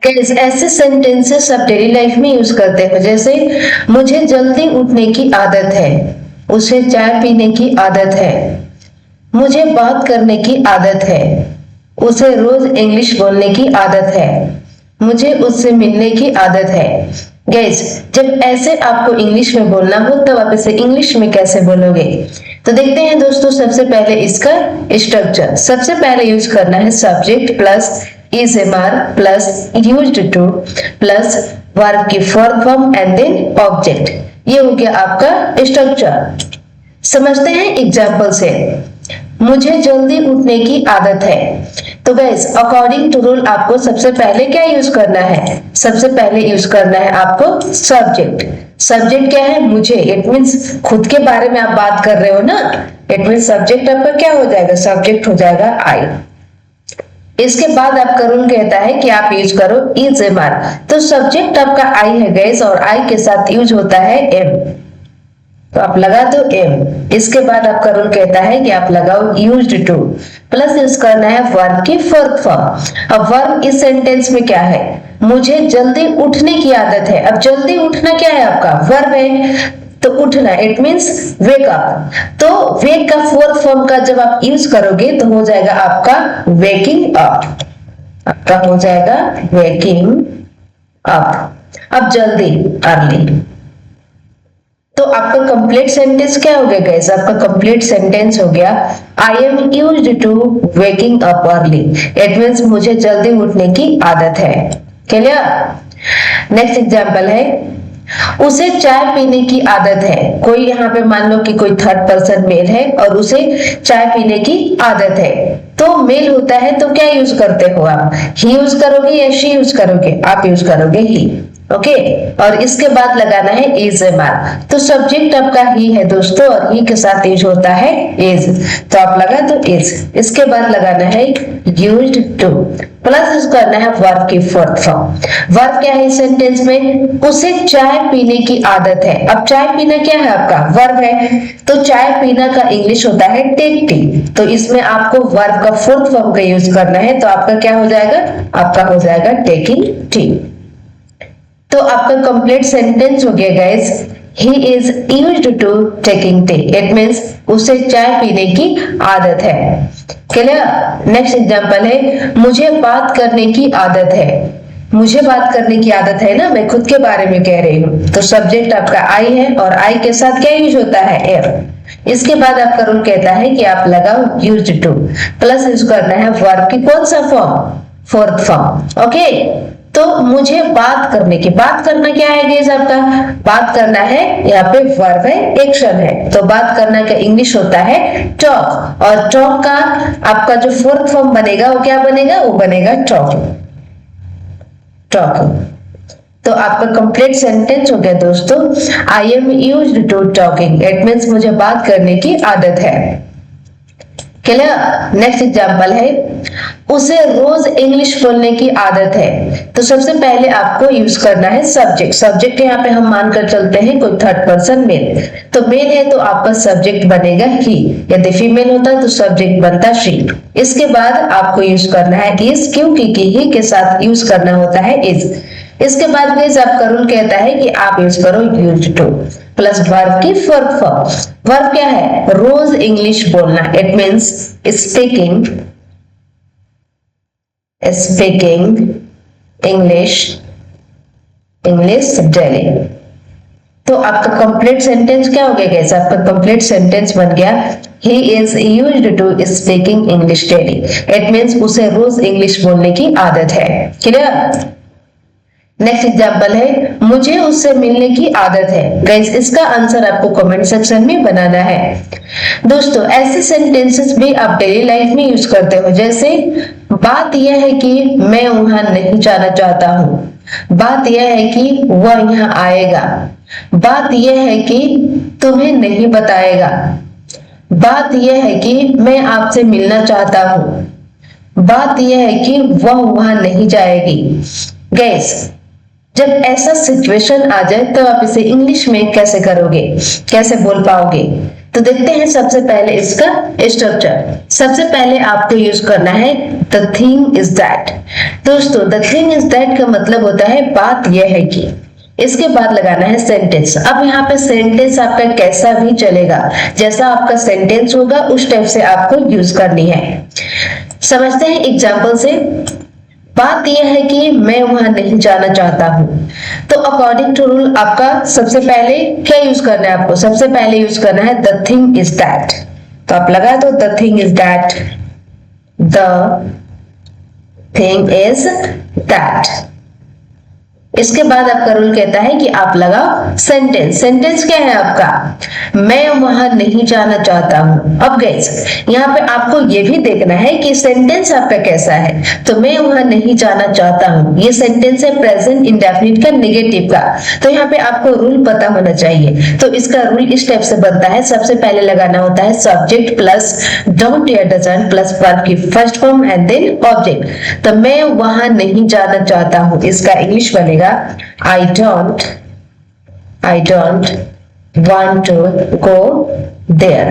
Guys ऐसे sentences आप daily life में यूज करते हो, जैसे मुझे जल्दी उठने की आदत है, उसे चाय पीने की आदत है, मुझे बात करने की आदत है, उसे रोज इंग्लिश बोलने की आदत है, मुझे उससे मिलने की आदत है। गाइस जब ऐसे आपको इंग्लिश में बोलना हो तब आप इसे इंग्लिश में कैसे बोलोगे? तो देखते हैं दोस्तों, सबसे पहले इसका स्ट्रक्चर। सबसे पहले यूज करना है subject plus is mr plus used to plus verb की fourth form and then object. ये हो गया आपका स्ट्रक्चर। समझते हैं एग्जाम्पल से। मुझे जल्दी उठने की आदत है, तो गाइस अकॉर्डिंग टू रूल आपको सबसे पहले क्या यूज करना है? सबसे पहले यूज करना है आपको सब्जेक्ट। सब्जेक्ट क्या है? मुझे। इट मींस खुद के बारे में आप बात कर रहे हो ना, इट मींस सब्जेक्ट आपका क्या हो जाएगा? सब्जेक्ट हो जाएगा आई। इसके बाद आपका रूल कहता है कि आप यूज करो इज एम आर, तो सब्जेक्ट आपका आई है गाइस और आई के साथ यूज होता है एम, तो आप लगा दो एम। इसके बाद आपका रूल कहता है कि आप लगाओ यूज्ड टू प्लस यूज करना है वर्ब की फोर्थ फॉर्म। अब वर्ब इस सेंटेंस में क्या है? मुझे जल्दी उठने की आदत है। अब जल्दी उठना क्या है? आपका वर्ब है, तो उठना इट मींस वेक अप। तो वेक का फोर्थ फॉर्म का जब आप यूज करोगे तो हो जाएगा आपका वेकिंग अप, आपका हो जाएगा वेकिंग अप। अब जल्दी अर्ली, तो आपका कंप्लीट सेंटेंस क्या हो गया गाइस? आपका कंप्लीट सेंटेंस हो गया I am used to waking up early. It means मुझे जल्दी उठने की आदत है। क्लियर? नेक्स्ट एग्जांपल है उसे चाय पीने की आदत है। कोई यहाँ पे मान लो कि कोई थर्ड पर्सन मेल है और उसे चाय पीने की आदत है, तो मेल होता है तो क्या यूज करते हो आप? ही यूज करोगे या शी यूज करोगे? आप यूज करोगे ही। ओके, और इसके बाद लगाना है इज एम आर, तो सब्जेक्ट आपका ही है दोस्तों और ही के साथ यूज होता है इज, तो आप लगा दो इज। इसके बाद लगाना है यूज्ड टू प्लस यूज करना है वर्ब की फोर्थ फॉर्म। वर्ब क्या है इस सेंटेंस में? उसे चाय पीने की आदत है। अब चाय पीना क्या है? आपका वर्ब है, तो चाय पीना का इंग्लिश होता है टेक टी, तो इसमें आपको वर्ब का फोर्थ फॉर्म का यूज करना है, तो आपका क्या हो जाएगा? आपका हो जाएगा टेकिंग टी। तो आपका कंप्लीट सेंटेंस हो गया guys, he is used to taking tea. It means उसे चाय पीने की आदत है। क्लियर? नेक्स्ट एग्जांपल है मुझे बात करने की आदत है। मुझे बात करने की आदत है ना, मैं खुद के बारे में कह रही हूँ, तो सब्जेक्ट आपका आई है और आई के साथ क्या यूज होता है? एम। इसके बाद आपका रूल कहता है कि आप लगाओ यूज्ड टू प्लस यूज करना है वर्ब की कौन सा फॉर्म? Fourth form. ओके, तो मुझे बात करने की, बात करना क्या है गाइस? आपका बात करना है, यहाँ पे वर्ब है, एक्शन है, तो बात करना का इंग्लिश होता है टॉक, और टॉक का आपका जो फोर्थ फॉर्म बनेगा वो क्या बनेगा? वो बनेगा टॉकिंग। टॉकिंग, तो आपका कंप्लीट सेंटेंस हो गया दोस्तों I am used to talking. It means मुझे बात करने की आदत है। क्लियर? नेक्स्ट एग्जांपल है उसे रोज इंग्लिश बोलने की आदत है। तो सबसे पहले आपको यूज करना है सब्जेक्ट। सब्जेक्ट यहाँ पे हम मानकर चलते हैं कोई थर्ड पर्सन मेल, तो मेल है तो आपका सब्जेक्ट बनेगा ही, यदि फीमेल होता तो सब्जेक्ट बनता शी। इसके बाद आपको यूज करना है इज, क्योंकि ही के साथ यूज करना होता है इज। इसके बाद गाइस आपका रूल कहता है कि आप यूज करो यूज्ड टू प्लस वर्ब की फोर्थ फॉर्म। वर्ब क्या है? रोज इंग्लिश बोलना। It means speaking English daily. तो आपका कंप्लीट सेंटेंस क्या हो गया गाइस? आपका कंप्लीट सेंटेंस बन गया he is used to speaking English daily. It means उसे रोज इंग्लिश बोलने की आदत है। क्लियर? नेक्स्ट एग्जांपल है मुझे उससे मिलने की आदत है। गाइस इसका आंसर आपको कमेंट सेक्शन में बनाना है। दोस्तों ऐसे सेंटेंसेस भी आप डेली लाइफ में यूज करते हो, जैसे बात यह है कि मैं वहां नहीं जाना चाहता हूँ, बात यह है कि वह यहाँ आएगा, बात यह है कि तुम्हें नहीं बताएगा, बात यह है कि मैं आपसे मिलना चाहता हूँ, बात यह है कि वह वहां नहीं जाएगी। गाइस जब ऐसा सिचुएशन आ जाए तो आप इसे इंग्लिश में कैसे करोगे, कैसे बोल पाओगे? तो देखते हैं सबसे पहले इसका स्ट्रक्चर। सबसे पहले आपको यूज करना है द थिंग इज दैट। दोस्तों द थिंग इज दैट का मतलब होता है बात यह है कि, इसके बाद लगाना है सेंटेंस। अब यहाँ पे सेंटेंस आपका कैसा भी चलेगा, जैसा आपका सेंटेंस होगा उस टाइप से आपको यूज करनी है। समझते हैं एग्जाम्पल से। बात यह है कि मैं वहां नहीं जाना चाहता हूं। तो अकॉर्डिंग टू रूल आपका सबसे पहले क्या यूज करना है, आपको सबसे पहले यूज करना है द थिंग इज दैट। तो आप लगा दो the thing is that, the thing is that. इसके बाद आपका रूल कहता है कि आप लगाओ सेंटेंस। सेंटेंस क्या है आपका, मैं वहां नहीं जाना चाहता हूं। अब गाइस यहाँ पे आपको ये भी देखना है कि सेंटेंस आपका कैसा है। तो मैं वहां नहीं जाना चाहता हूं, ये सेंटेंस है प्रेजेंट इंडेफिनिट का, नेगेटिव का। तो यहाँ पे आपको रूल पता होना चाहिए। तो इसका रूल इस टाइप से बनता है, सबसे पहले लगाना होता है सब्जेक्ट प्लस डोंट या डजंट प्लस वर्ब की first form and then object. तो मैं वहां नहीं जाना चाहता हूं, इसका इंग्लिश बनेगा I don't want to go there।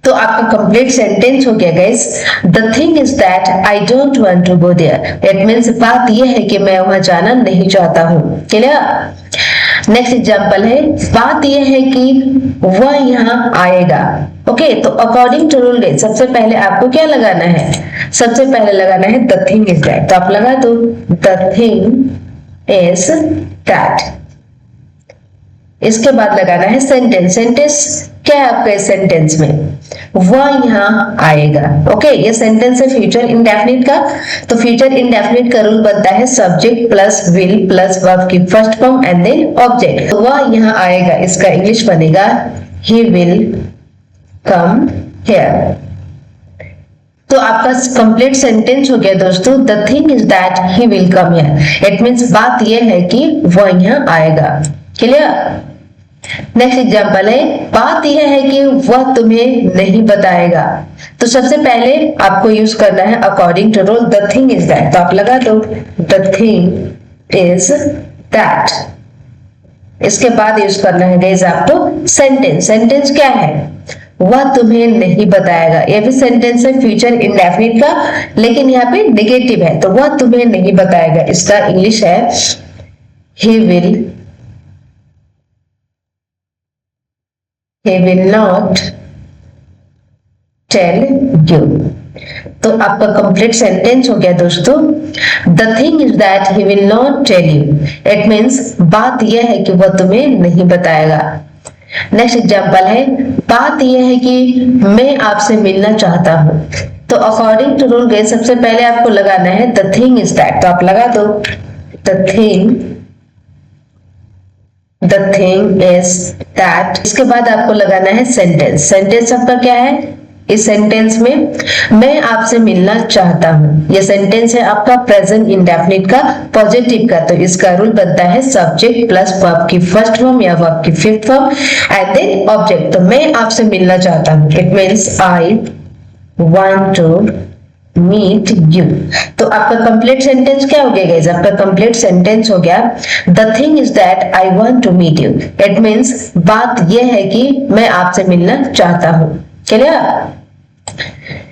तो आपका कंप्लीट सेंटेंस हो गया guys, the thing is that I don't want to go there. It means बात यह है कि मैं वहां जाना नहीं चाहता हूं। क्लियर। नेक्स्ट एग्जांपल है, बात यह है कि वह यहाँ आएगा। ओके तो अकॉर्डिंग टू रूल गाइस सबसे पहले आपको क्या लगाना है, सबसे पहले लगाना है द थिंग इज दैट। तो आप लगा दो द थिंग इज दैट। इसके बाद लगाना है सेंटेंस। सेंटेंस क्या है आपका इस सेंटेंस में, वह यहाँ आएगा। ओके ये सेंटेंस है फ्यूचर इंडेफिनिट का। तो फ्यूचर इंडेफिनिट का रूल बनता है subject plus will plus verb की first form and then object. तो वह यहाँ आएगा, इसका इंग्लिश बनेगा ही विल कम हियर। तो आपका कंप्लीट सेंटेंस हो गया दोस्तों, the thing is that he will come here. It means बात यह है कि वह यहाँ आएगा। क्लियर। नेक्स्ट एग्जांपल है, बात यह है कि वह तुम्हें नहीं बताएगा। तो सबसे पहले आपको यूज करना है according to rule the thing is that. तो आप लगा दो द थिंग इज दैट। इसके बाद यूज करना है गाइस आपको सेंटेंस। सेंटेंस क्या है, वह तुम्हें नहीं बताएगा। यह भी सेंटेंस है फ्यूचर इंडेफिनिट का, लेकिन यहाँ पे नेगेटिव है। तो वह तुम्हें नहीं बताएगा, इसका इंग्लिश है he will not tell you। तो आपका कंप्लीट सेंटेंस हो गया दोस्तों, the thing is that he will not tell you. It means बात यह है कि वह तुम्हें नहीं बताएगा। नेक्स्ट एग्जांपल है, बात यह है कि मैं आपसे मिलना चाहता हूं। तो अकॉर्डिंग टू रूल गाइस सबसे पहले आपको लगाना है द थिंग इज दैट। तो आप लगा दो द थिंग इज दैट। इसके बाद आपको लगाना है सेंटेंस। सेंटेंस आपका क्या है, इस सेंटेंस में मैं आपसे मिलना चाहता हूं। यह सेंटेंस है आपका प्रेजेंट इंडेफिनिट का, पॉजिटिव का। तो इसका रूल बनता है सब्जेक्ट प्लस वर्ब की फर्स्ट फॉर्म या वर्ब की fifth form and then object. तो मैं आपसे मिलना चाहता हूं, it means I want to meet you. तो आपका कंप्लीट सेंटेंस क्या हो गया गाइस, आपका कंप्लीट सेंटेंस हो गया the thing is that I want to meet you. It means बात यह है कि मैं आपसे मिलना चाहता हूं। क्लियर।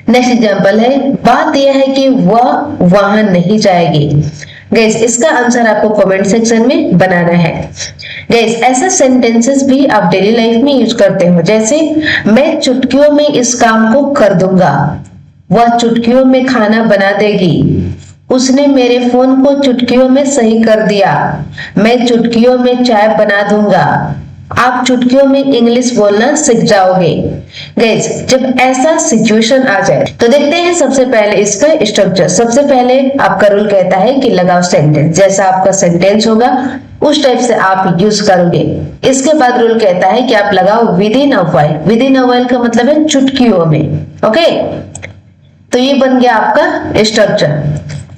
नेक्स्ट एग्जांपल है, बात यह है कि वह वहां नहीं जाएगी। गाइस इसका आंसर आपको कमेंट सेक्शन में बनाना है। गाइस ऐसा सेंटेंसेस भी आप डेली लाइफ में यूज करते हो, जैसे मैं चुटकियों में इस काम को कर दूंगा, वह चुटकियों में खाना बना देगी, उसने मेरे फोन को चुटकियों में सही कर दिया, मैं चुटकियों में चाय बना दूंगा, आप चुटकियों में इंग्लिश बोलना सीख जाओगे। गाइस जब ऐसा सिचुएशन आ जाए तो देखते हैं सबसे पहले इसका स्ट्रक्चर। सबसे पहले आपका रूल कहता है कि लगाओ सेंटेंस, जैसा आपका सेंटेंस होगा उस टाइप से आप यूज करोगे। इसके बाद रूल कहता है कि आप लगाओ with in a while. With in a while का मतलब है चुटकियों में। ओके तो ये बन गया आपका स्ट्रक्चर।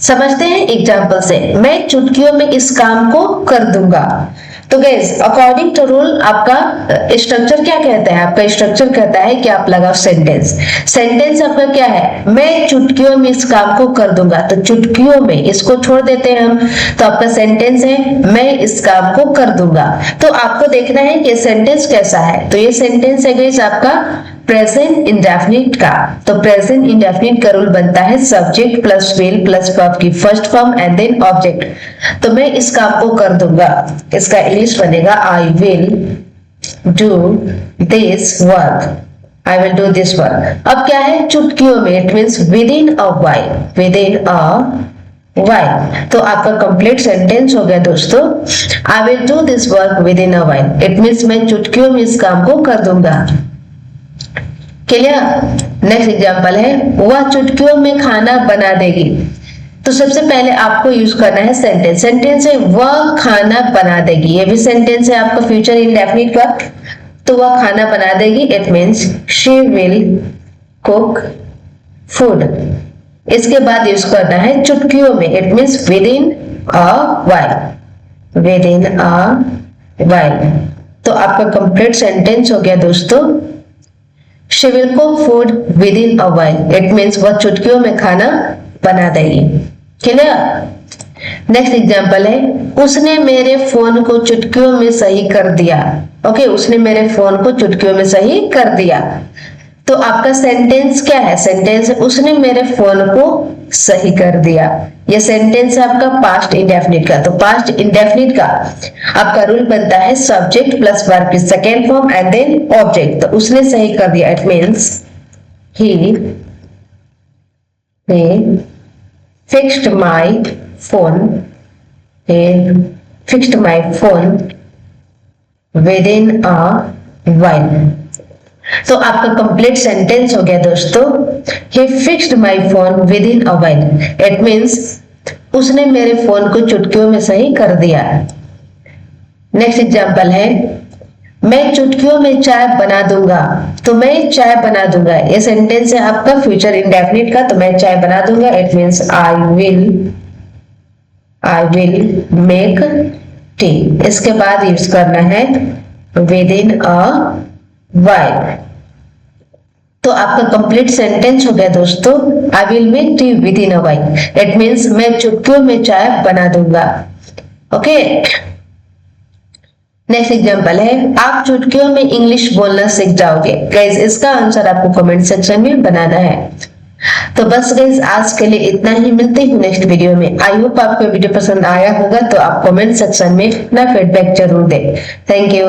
समझते हैं एग्जांपल से, मैं चुटकियों में इस काम को कर दूंगा। तो गाइस अकॉर्डिंग टू रूल आपका स्ट्रक्चर क्या कहता है, आपका स्ट्रक्चर कहता है कि आप लगाओ सेंटेंस। सेंटेंस आपका क्या है, मैं चुटकियों में इस काम को कर दूंगा। तो चुटकियों में इसको छोड़ देते हैं हम, तो आपका सेंटेंस है मैं इस काम को कर दूंगा। तो आपको देखना है कि सेंटेंस कैसा है। तो ये सेंटेंस है गाइस आपका प्रेजेंट इंडेफिनिट का। तो प्रेजेंट इंडेफिनिट का रूल बनता है subject plus will plus verb की first form and then object. तो मैं इस काम को कर दूंगा, इसका इंग्लिश बनेगा I will do this work, I will do this work. अब क्या है चुटकियों में, it means with in a while, with in a while. तो आपका कंप्लीट सेंटेंस हो गया दोस्तों, I will do this work with in a while. It means मैं चुटकियों में इस काम को कर दूंगा। क्लियर। नेक्स्ट एग्जांपल है वह चुटकियों में खाना बना देगी। तो सबसे पहले आपको यूज करना है सेंटेंस। सेंटेंस है वह खाना बना देगी, ये भी सेंटेंस है आपका फ्यूचर इंडेफिनिट का। तो वह खाना बना देगी, it means she will cook food. इसके बाद यूज करना है चुटकियों में, it means with in a while, with in a while. तो आपका कंप्लीट सेंटेंस हो गया दोस्तों, she will cook food with in a while, it means वह चुटकियों में खाना बना देगी। क्लियर। नेक्स्ट एग्जांपल है उसने मेरे फोन को चुटकियों में सही कर दिया। ओके, उसने मेरे फोन को चुटकियों में सही कर दिया। तो आपका सेंटेंस क्या है, सेंटेंस उसने मेरे फोन को सही कर दिया। ये सेंटेंस है आपका पास्ट इंडेफिनिट का। तो पास्ट इंडेफिनिट का आपका रूल बनता है सब्जेक्ट प्लस वर्ब की second form and then object. तो उसने सही कर दिया, it means he fixed my phone, fixed my phone within a while. तो आपका कंप्लीट सेंटेंस हो गया दोस्तों, he fixed my phone within a while, it means उसने मेरे फोन को चुटकियों में सही कर दिया। नेक्स्ट एग्जांपल है मैं चुटकियों में चाय बना दूंगा। तो मैं चाय बना दूंगा, ये सेंटेंस है आपका फ्यूचर इंडेफिनिट का। तो मैं चाय बना दूंगा, it means I will make tea. इसके बाद यूज करना है विद इन अ वाइल। तो आपका कंप्लीट सेंटेंस हो गया दोस्तों, I will make tea with in a while, it means मैं चुटकियों में चाय बना दूंगा। ओके। नेक्स्ट एग्जांपल है आप चुटकियों में इंग्लिश बोलना सीख जाओगे। गाइस इसका आंसर आपको कमेंट सेक्शन में बनाना है। तो बस गाइस आज के लिए इतना ही, मिलते हैं नेक्स्ट वीडियो में। आई होप आपको वीडियो पसंद आया होगा। तो आप कमेंट सेक्शन में अपना फीडबैक जरूर दें। Thank you.